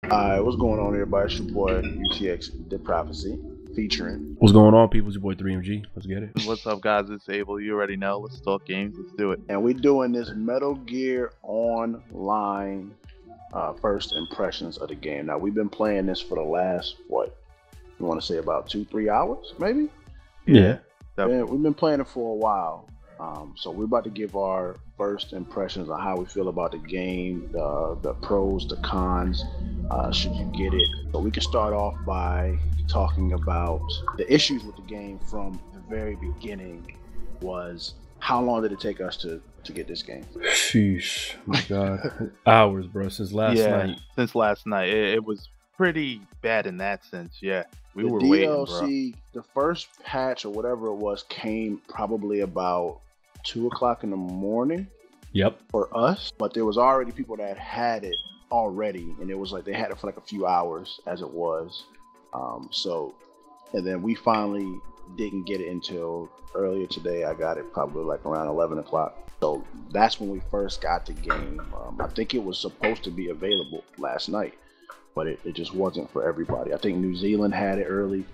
What's going on, everybody? It's your boy UTX The Prophecy, featuring. What's going on, people? It's your boy 3MG. Let's get it. What's up, guys? It's Abel. You already know. Let's talk games. Let's do it. And we're doing this Metal Gear Online first impressions of the game. Now, we've been playing this for the last, what, you want to say about 2-3 hours, maybe? Yeah. We've been playing it for a while. So we're about to give our first impressions on how we feel about the game, the pros, the cons, should you get it. So we can start off by talking about the issues with the game from the very beginning. Was how long did it take us to get this game? Sheesh, my God. Hours, bro, since last night. Since last night. It was pretty bad in that sense, yeah. We were DLC, waiting, bro. The first patch or whatever it was came probably about 2 o'clock in the morning. Yep. For us, but there was already people that had it already, and it was like they had it for like a few hours as it was. And then we finally didn't get it until earlier today. I got it probably like around 11 o'clock. So that's when we first got the game. I think it was supposed to be available last night, but it just wasn't for everybody. I think New Zealand had it early.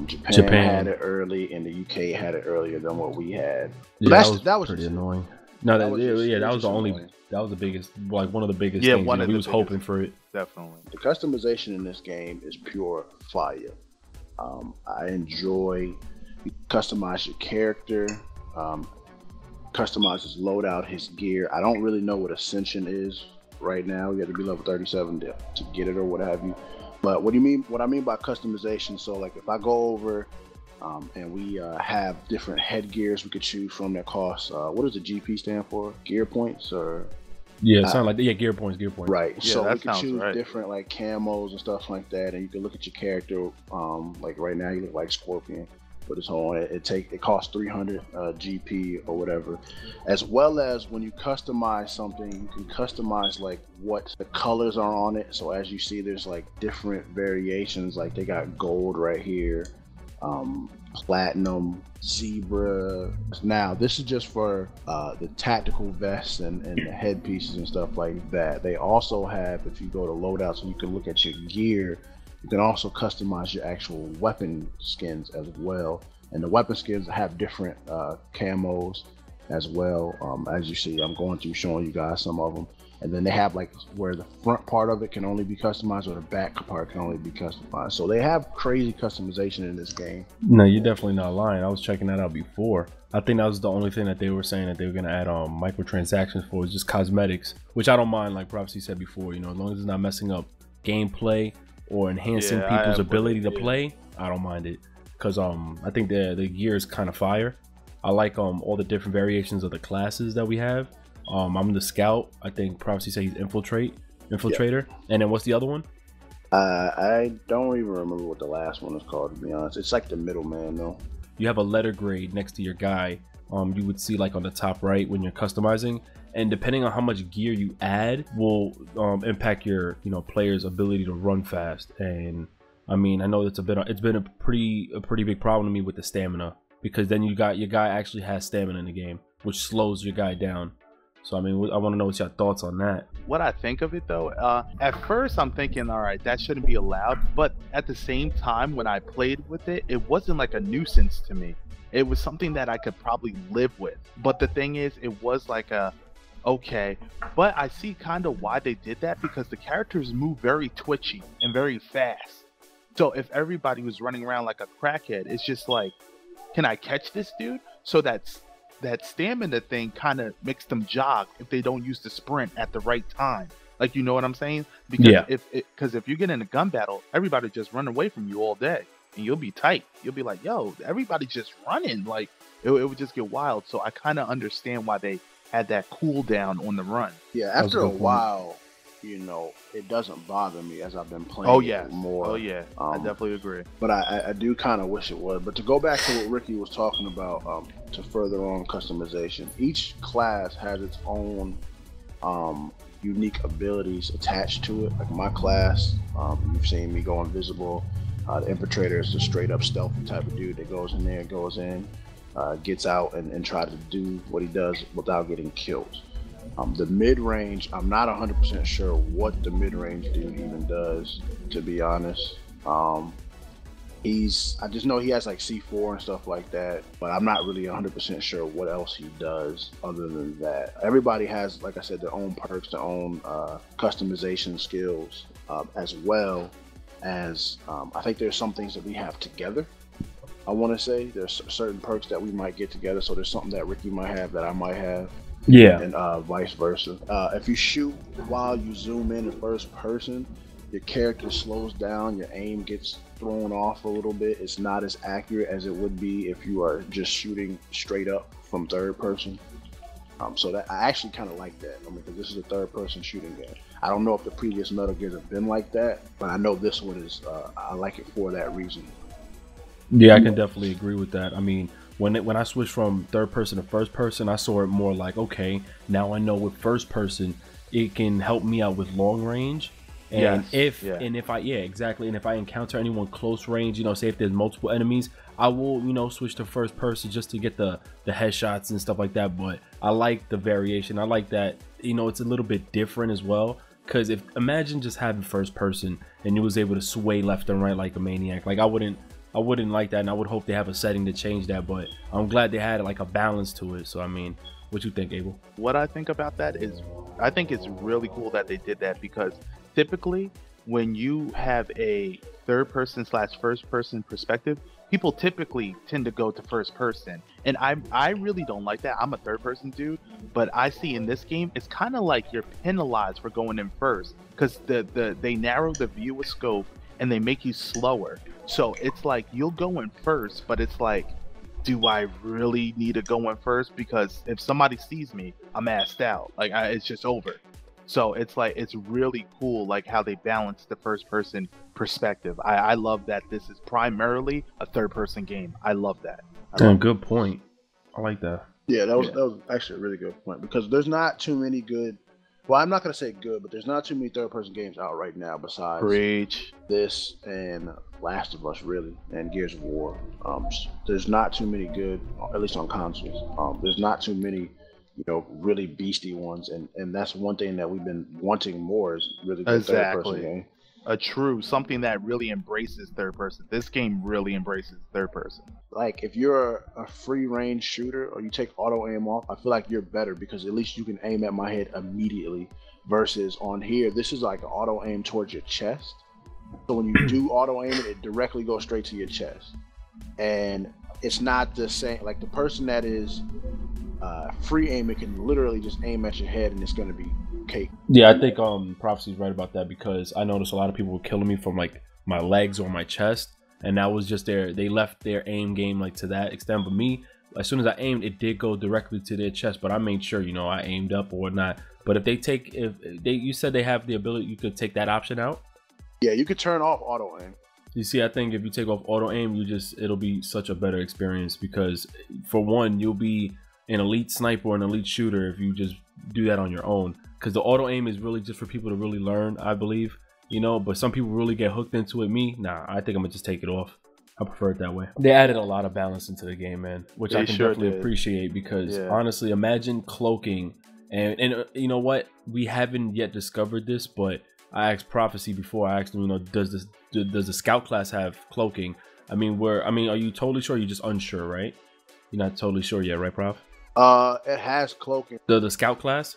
Japan had it early, and the UK had it earlier than what we had. Yeah, that was pretty annoying. No, that was the biggest, like one of the biggest things. We was hoping for it. Definitely. The customization in this game is pure fire. I enjoy, you customize your character, customize his loadout, his gear. I don't really know what Ascension is right now. You have to be level 37 to get it or what have you. But what I mean by customization, so like if I go over and we have different headgears we could choose from that cost, what does the GP stand for? Gear points or? Yeah, it sounds like, yeah, gear points. Right. Yeah, so we can choose right. different like camos and stuff like that, and you can look at your character. Like right now, you look like Scorpion. But it's on. It costs 300 GP or whatever, as well as when you customize something, you can customize like what the colors are on it. So as you see, there's like different variations. Like they got gold right here, platinum, zebra. Now this is just for the tactical vests and the headpieces and stuff like that. They also have, if you go to loadouts and you can look at your gear, you can also customize your actual weapon skins as well. And the weapon skins have different camos as well. As you see, I'm going through showing you guys some of them. And then they have like where the front part of it can only be customized or the back part can only be customized. So they have crazy customization in this game. No, you're definitely not lying. I was checking that out before. I think that was the only thing that they were saying that they were going to add microtransactions for, is just cosmetics, which I don't mind, like Prophecy said before, you know, as long as it's not messing up gameplay or enhancing people's ability to play, I don't mind it. Because I think the gear is kind of fire. I like all the different variations of the classes that we have. I'm the scout. I think Prophecy said he's infiltrator. Yep. And then what's the other one? I don't even remember what the last one is called, to be honest. It's like the middleman though. You have a letter grade next to your guy. You would see like on the top right when you're customizing, and depending on how much gear you add will impact your player's ability to run fast. And I mean, I know it's been a pretty big problem to me with the stamina, because then your guy actually has stamina in the game, which slows your guy down. So I mean, I want to know what's your thoughts on that. What I think of it though, at first I'm thinking, all right, that shouldn't be allowed. But at the same time, when I played with it, it wasn't like a nuisance to me. It was something that I could probably live with. But the thing is, it was like okay. But I see kind of why they did that, because the characters move very twitchy and very fast. So if everybody was running around like a crackhead, it's just like, can I catch this dude? So that stamina thing kind of makes them jog if they don't use the sprint at the right time. Like, you know what I'm saying? Because if you get in a gun battle, everybody just run away from you all day, and you'll be tight. You'll be like, yo, everybody just running. Like it would just get wild. So I kind of understand why they had that cooldown on the run. Yeah, after a while, it doesn't bother me as I've been playing more. Oh yeah, I definitely agree. But I do kind of wish it would. But to go back to what Ricky was talking about, to further on customization, each class has its own unique abilities attached to it. Like my class, you've seen me go invisible. The infiltrator is a straight up stealthy type of dude that goes in there, gets out and tries to do what he does without getting killed. The mid range, I'm not 100% sure what the mid range dude even does, to be honest. I just know he has like C4 and stuff like that, but I'm not really 100% sure what else he does other than that. Everybody has, like I said, their own perks, their own customization skills, as well as I think there's some things that we have together. I want to say there's certain perks that we might get together. So there's something that Ricky might have that I might have. Yeah. And vice versa. If you shoot while you zoom in first person, your character slows down, your aim gets thrown off a little bit. It's not as accurate as it would be if you are just shooting straight up from third person. So that I actually kind of like that. I mean, because this is a third person shooting game. I don't know if the previous Metal Gears have been like that, but I know this one is. I like it for that reason. Yeah, I can definitely agree with that. I mean, when I switched from third person to first person, I saw it more like, okay, now I know with first person, it can help me out with long range. And if I encounter anyone close range, you know, say if there's multiple enemies, I will, you know, switch to first person just to get the headshots and stuff like that. But I like the variation. I like that, you know, it's a little bit different as well. Because imagine just having first person and you was able to sway left and right like a maniac. Like I wouldn't like that, and I would hope they have a setting to change that. But I'm glad they had like a balance to it. So I mean, what you think, Abel? What I think about that is, I think it's really cool that they did that, because typically when you have a third person / first person perspective, people typically tend to go to first person, and I really don't like that. I'm a third person dude, but I see in this game it's kind of like you're penalized for going in first, because they narrow the view of scope and they make you slower. So it's like you'll go in first, but it's like, do I really need to go in first? Because if somebody sees me, I'm assed out. Like it's just over. So it's like, it's really cool, like how they balance the first person perspective. I love that this is primarily a third person game. I love that. Good point. I like that. Yeah, that was actually a really good point, because there's not too many good. Well, I'm not gonna say good, but there's not too many third person games out right now besides this and Last of Us, really, and Gears of War. There's not too many good, at least on consoles. There's not too many, you know, really beastie ones, and that's one thing that we've been wanting more, is really good third person game. Something that really embraces third person. This game really embraces third person. Like if you're a free range shooter or you take auto aim off, I feel like you're better, because at least you can aim at my head immediately, versus on here, this is like an auto aim towards your chest. So when you do auto aim it directly goes straight to your chest. And it's not the same, like the person that is free aiming can literally just aim at your head and it's gonna be cake. Yeah, I think Prophecy's right about that, because I noticed a lot of people were killing me from like my legs or my chest, and that was just they left their aim game like to that extent. But me, as soon as I aimed, it did go directly to their chest, but I made sure, you know, I aimed up or whatnot. But you said they have the ability, you could take that option out. Yeah, you could turn off auto aim. You see, I think if you take off auto aim, it'll be such a better experience, because for one, you'll be an elite sniper or an elite shooter if you just do that on your own, because the auto aim is really just for people to really learn, I believe, you know. But some people really get hooked into it. Me, nah, I think I'm gonna just take it off. I prefer it that way. They added a lot of balance into the game, man, which I can definitely appreciate, because honestly, imagine cloaking, and you know what, we haven't yet discovered this, but I asked Prophecy before. I asked him, you know, does the scout class have cloaking? I mean, are you totally sure? You're just unsure, right? You're not totally sure yet, right, Prof? It has cloaking. The scout class?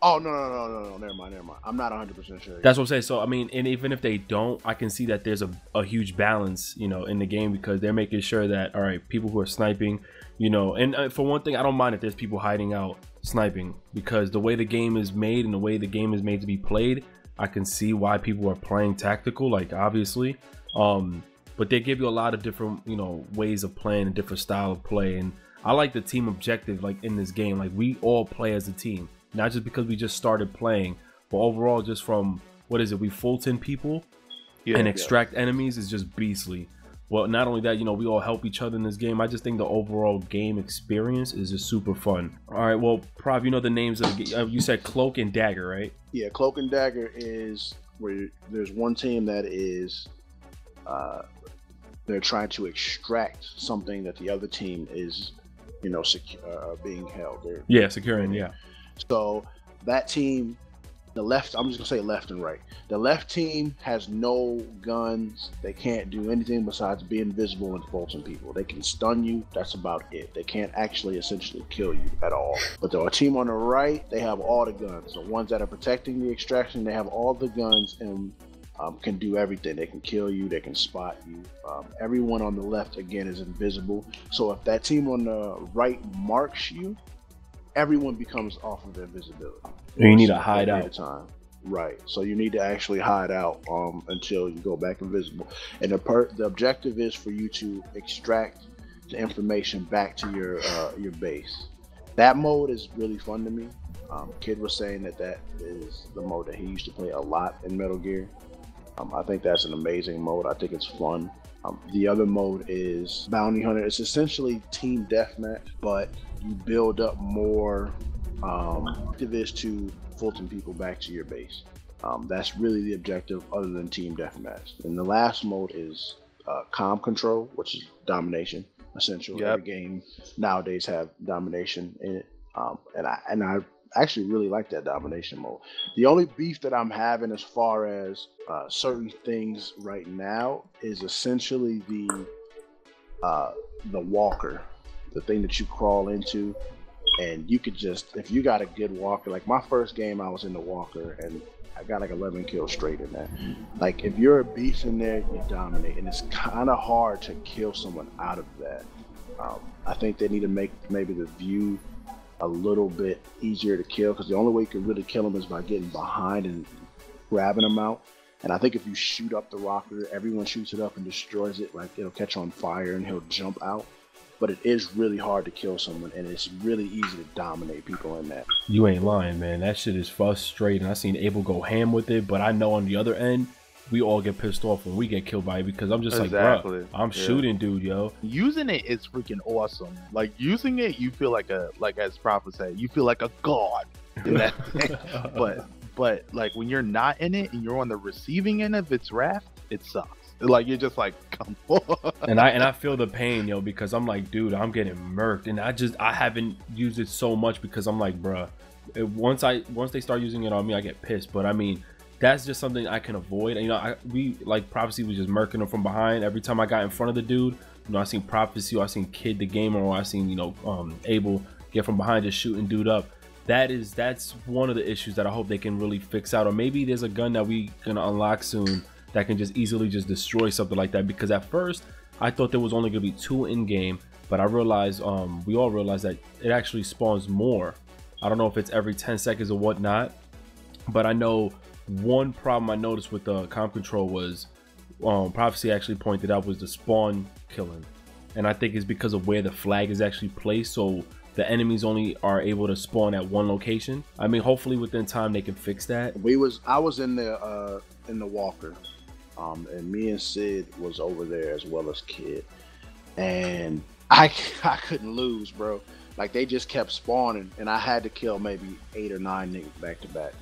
Oh, no. Never mind. I'm not 100% sure. That's what I'm saying. So, I mean, and even if they don't, I can see that there's a huge balance, you know, in the game, because they're making sure that, all right, people who are sniping, you know, and for one thing, I don't mind if there's people hiding out sniping, because the way the game is made and the way the game is made to be played, I can see why people are playing tactical, like obviously. But they give you a lot of different, you know, ways of playing, a different style of play. And I like the team objective, like in this game, like we all play as a team, not just because we just started playing, but overall just from, what is it, we Fulton people and extract enemies is just beastly. Well, not only that, you know, we all help each other in this game. I just think the overall game experience is just super fun. All right, well, Prov, you know the names of the game. You said Cloak and Dagger, right? Yeah, Cloak and Dagger is where there's one team that is, they're trying to extract something that the other team is, you know, being held. Securing, yeah. So that team, the left, I'm just gonna say left and right. The left team has no guns. They can't do anything besides be invisible and fulton people. They can stun you. That's about it. They can't actually essentially kill you at all. But the team on the right, they have all the guns. The ones that are protecting the extraction, they have all the guns and can do everything. They can kill you. They can spot you. Everyone on the left, again, is invisible. So if that team on the right marks you, everyone becomes off of invisibility. And you need to hide out. Time. Right. So you need to actually hide out until you go back invisible. And the objective is for you to extract the information back to your base. That mode is really fun to me. Kid was saying that is the mode that he used to play a lot in Metal Gear. I think that's an amazing mode. I think it's fun. The other mode is Bounty Hunter. It's essentially team deathmatch, but you build up more activists to fulton people back to your base. That's really the objective other than team deathmatch. And the last mode is comm control, which is domination. Essentially, every game nowadays have domination in it. And I actually really like that domination mode. The only beef that I'm having as far as certain things right now is essentially the walker, the thing that you crawl into, and you could just, if you got a good walker, like my first game I was in the walker and I got like 11 kills straight in that. Like if you're a beast in there, you dominate, and it's kind of hard to kill someone out of that. I think they need to make maybe the view a little bit easier to kill, because the only way you can really kill them is by getting behind and grabbing them out. And I think if you shoot up the rocker, everyone shoots it up and destroys it, like it'll catch on fire and he'll jump out. But it is really hard to kill someone, and it's really easy to dominate people in that. You ain't lying, man. That shit is frustrating. I seen Abel go ham with it, but I know on the other end, we all get pissed off when we get killed by it, because I'm just like, bro, I'm shooting, dude, yo. Using it is freaking awesome. Like using it, you feel like as Prophet said, you feel like a god in that thing. But like when you're not in it and you're on the receiving end of its wrath, it sucks. Like you're just like, come on. And I feel the pain, yo, because I'm like, dude, I'm getting murked, and I haven't used it so much because I'm like, bruh, once they start using it on me, I get pissed. But I mean, that's just something I can avoid. And, you know, we like Prophecy was just murking him from behind. Every time I got in front of the dude, you know, I seen Prophecy, or I seen Kid the Gamer, or I seen, you know, Abel get from behind just shooting dude up. That's one of the issues that I hope they can really fix out. Or maybe there's a gun that we gonna unlock soon that can just easily just destroy something like that. Because at first I thought there was only gonna be 2 in game, but I realized we all realized that it actually spawns more. I don't know if it's every 10 seconds or whatnot, but I know one problem I noticed with the comm control was Prophecy actually pointed out was the spawn killing, and I think it's because of where the flag is actually placed, so the enemies only are able to spawn at one location. I mean, hopefully within time they can fix that. I was in the walker, and me and Sid was over there as well as Kid, and I couldn't lose, bro. Like they just kept spawning, and I had to kill maybe 8 or 9 niggas back to back.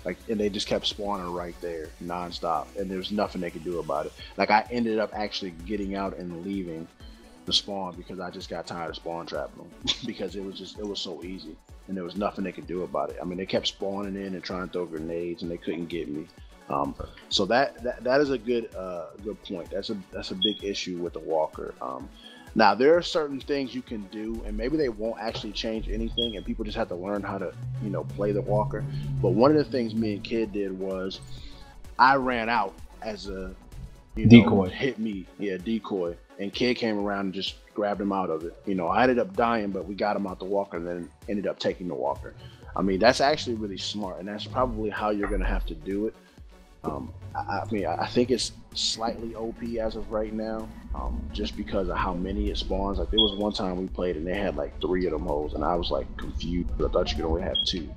Like, and they just kept spawning right there nonstop, and there's nothing they could do about it. Like I ended up actually getting out and leaving the spawn because I just got tired of spawn trapping them because it was so easy, and there was nothing they could do about it. I mean, they kept spawning in and trying to throw grenades, and they couldn't get me. So that is a good point. That's a big issue with the walker. Now there are certain things you can do, and maybe they won't actually change anything, and people just have to learn how to, you know, play the walker. But one of the things me and Kid did was I ran out as a decoy. Hit me, decoy, and Kid came around and just grabbed him out of it. You know, I ended up dying, but we got him out the walker and then ended up taking the walker. I mean, that's actually really smart, and that's probably how you're gonna have to do it. I mean, I think it's slightly OP as of right now, just because of how many it spawns. Like there was one time we played and they had like 3 of them hoes, and I was like confused. I thought you could only have 2,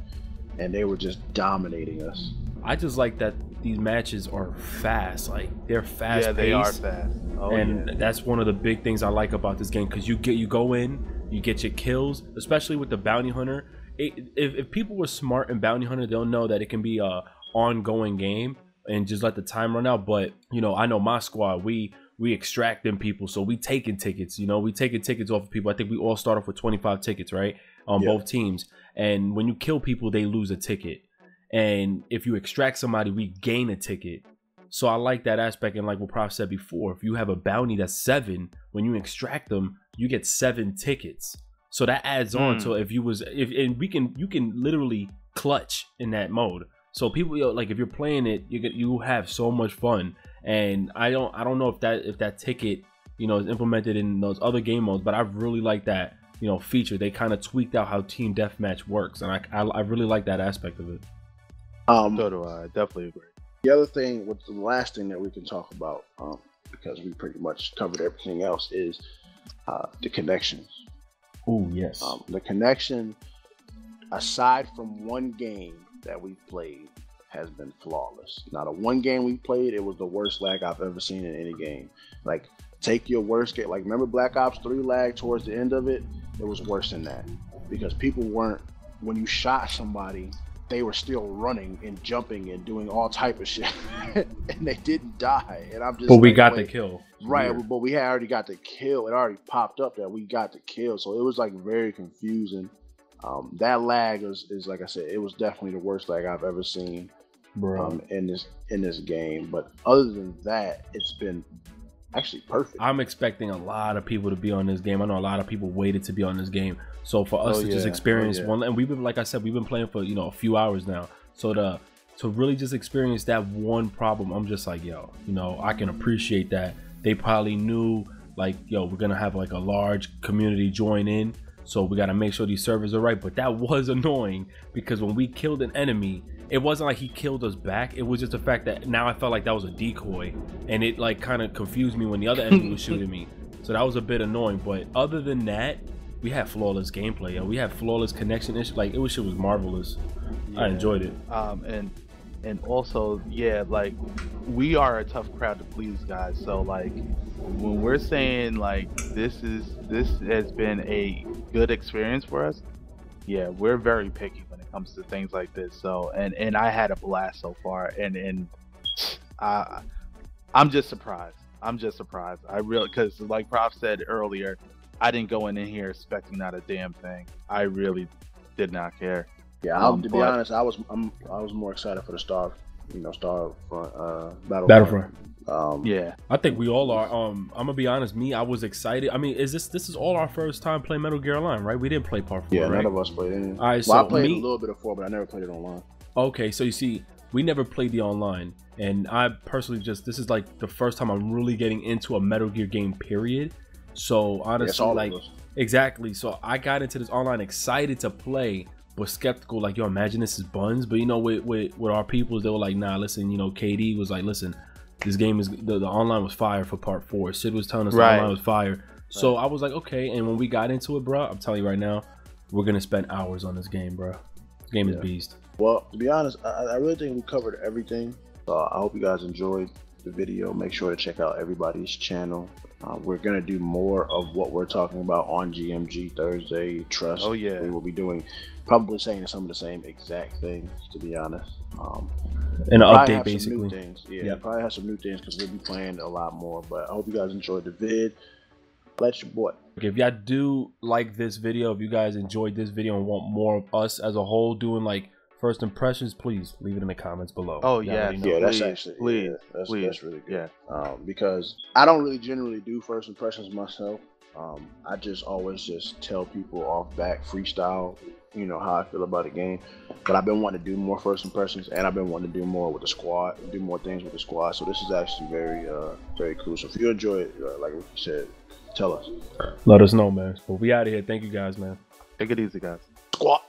and they were just dominating us. I just like that these matches are fast. Like they're fast. Yeah, they are fast. And that's one of the big things I like about this game, because you go in, you get your kills, especially with the bounty hunter. If people were smart in bounty hunter, they'll know that it can be a ongoing game and just let the time run out. But you know, I know my squad, we we extracting people, so we taking tickets. You know, we taking tickets off of people. I think we all start off with 25 tickets, right? On both teams. And when you kill people, they lose a ticket. And if you extract somebody, we gain a ticket. So I like that aspect. And like what Prof said before, if you have a bounty that's 7, when you extract them, you get 7 tickets. So that adds on to if you can literally clutch in that mode. So people, like, if you're playing it, you have so much fun. And I don't know if that ticket, you know, is implemented in those other game modes, but I really like that, you know, feature. They kind of tweaked out how team deathmatch works, and I really like that aspect of it. So do I. Definitely agree. The other thing, the last thing that we can talk about, because we pretty much covered everything else, is the connections. Oh yes. The connection, aside from one game that we've played, has been flawless. Now, the one game we played, it was the worst lag I've ever seen in any game. Like, take your worst game. Like, remember Black Ops 3 lag towards the end of it? It was worse than that. Because people weren't, when you shot somebody, they were still running and jumping and doing all type of shit. And they didn't die. And I'm just But we got the kill. Right, but we had already got the kill. It already popped up that we got the kill. So it was like very confusing. That lag is like I said, it was definitely the worst lag I've ever seen, bro, in this game. But other than that, it's been actually perfect. I'm expecting a lot of people to be on this game. I know a lot of people waited to be on this game. So for us to just experience one, and we've been, like I said, we've been playing for, you know, a few hours now. So to really just experience that one problem, I'm just like, yo, you know, I can appreciate that. They probably knew, like, yo, we're gonna have like a large community join in. So we got to make sure these servers are right. But that was annoying because when we killed an enemy, it wasn't like he killed us back. It was just the fact that now I felt like that was a decoy, and it like kind of confused me when the other enemy was shooting me. So that was a bit annoying. But other than that, we had flawless gameplay. Yo. We had flawless connection. Like shit was marvelous. Yeah. I enjoyed it. And also, yeah, like, we are a tough crowd to please, guys. So like, when we're saying like this has been a good experience for us, yeah, we're very picky when it comes to things like this. So and I had a blast so far, and I'm just surprised. I really, because like Prof said earlier, I didn't go in here expecting not a damn thing. I really did not care. Yeah, to be honest, I was more excited for the Starfront Battlefront. Yeah, I think we all are. I'm gonna be honest, I was excited. I mean, this is all our first time playing Metal Gear Online, right? We didn't play Part 4, yeah, right? None of us played it. All right, so I played a little bit of 4, but I never played it online. Okay, so you see, we never played the online, and I personally this is like the first time I'm really getting into a Metal Gear game, period. So honestly, like, exactly. So I got into this online excited to play, but skeptical, like, yo, imagine this is buns. But you know, with our peoples, they were like, nah, listen, you know, KD was like, listen, this game is the online was fire for Part 4. Sid was telling us the online was fire. Right. So I was like, okay. And when we got into it, bro, I'm telling you right now, we're gonna spend hours on this game, bro. This game is beast. Well, to be honest, I really think we covered everything. I hope you guys enjoyed the video. Make sure to check out everybody's channel. We're gonna do more of what we're talking about on GMG Thursday. Trust. Oh yeah. We will be doing, probably saying some of the same exact things, to be honest. An update, basically. Yeah, probably have some new things because we'll be playing a lot more. But I hope you guys enjoyed the vid. Let your boy. Okay, if y'all do like this video, if you guys enjoyed this video and want more of us as a whole doing like first impressions, please leave it in the comments below. Oh yeah, yeah, that's actually please, that's really good. Yeah, because I don't really generally do first impressions myself. I just always just tell people off back freestyle, you know, how I feel about a game. But I've been wanting to do more first impressions, and I've been wanting to do more with the squad, do more things with the squad. So this is actually very cool. So if you enjoy it, like we said, tell us. Let us know, man. But we out of here. Thank you guys, man. Take it easy, guys. Squad.